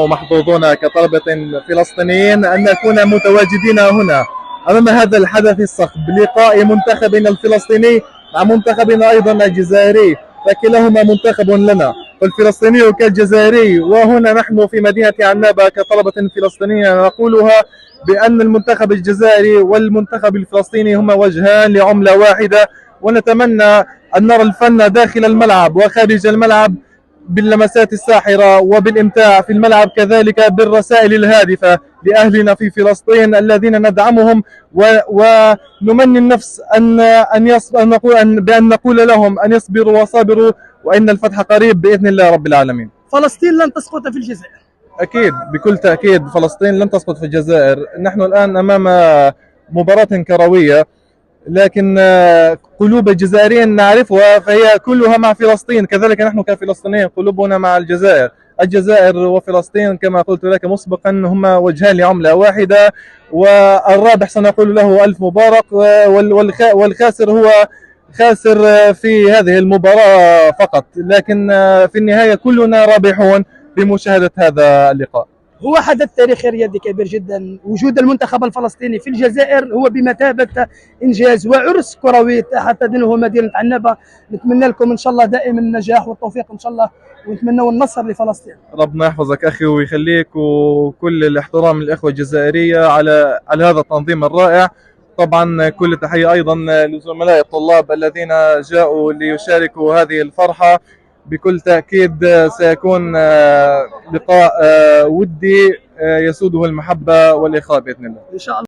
محظوظون كطلبة فلسطينيين أن نكون متواجدين هنا أمام هذا الحدث الصخب، لقاء منتخبنا الفلسطيني مع منتخبنا أيضا الجزائري، فكلاهما منتخب لنا، فالفلسطيني كالجزائري. وهنا نحن في مدينة عنابة كطلبة فلسطينية نقولها بأن المنتخب الجزائري والمنتخب الفلسطيني هما وجهان لعملة واحدة، ونتمنى أن نرى الفن داخل الملعب وخارج الملعب باللمسات الساحرة وبالإمتاع في الملعب، كذلك بالرسائل الهادفة لأهلنا في فلسطين الذين ندعمهم، ونمني النفس بأن نقول لهم أن يصبروا وصابروا، وإن الفتح قريب بإذن الله رب العالمين. فلسطين لن تسقط في الجزائر. أكيد بكل تأكيد فلسطين لن تسقط في الجزائر. نحن الآن أمام مباراة كروية، لكن قلوب الجزائريين نعرفها فهي كلها مع فلسطين، كذلك نحن كفلسطينيين قلوبنا مع الجزائر. الجزائر وفلسطين كما قلت لك مسبقا هما وجهان لعملة واحدة، والرابح سنقول له ألف مبارك، والخاسر هو خاسر في هذه المباراة فقط، لكن في النهاية كلنا رابحون بمشاهدة هذا اللقاء. هو حدث تاريخي رياضي كبير جدا. وجود المنتخب الفلسطيني في الجزائر هو بمثابة إنجاز وعرس كروي تحتضنه مدينة عنابة. نتمنى لكم إن شاء الله دائما النجاح والتوفيق إن شاء الله، ونتمنى النصر لفلسطين. ربنا يحفظك أخي ويخليك، وكل الاحترام للإخوة الجزائرية على هذا التنظيم الرائع. طبعا كل تحية أيضا لزملاء الطلاب الذين جاءوا ليشاركوا هذه الفرحة. بكل تأكيد سيكون لقاء ودي يسوده المحبة والإخاء بإذن الله. إن شاء الله.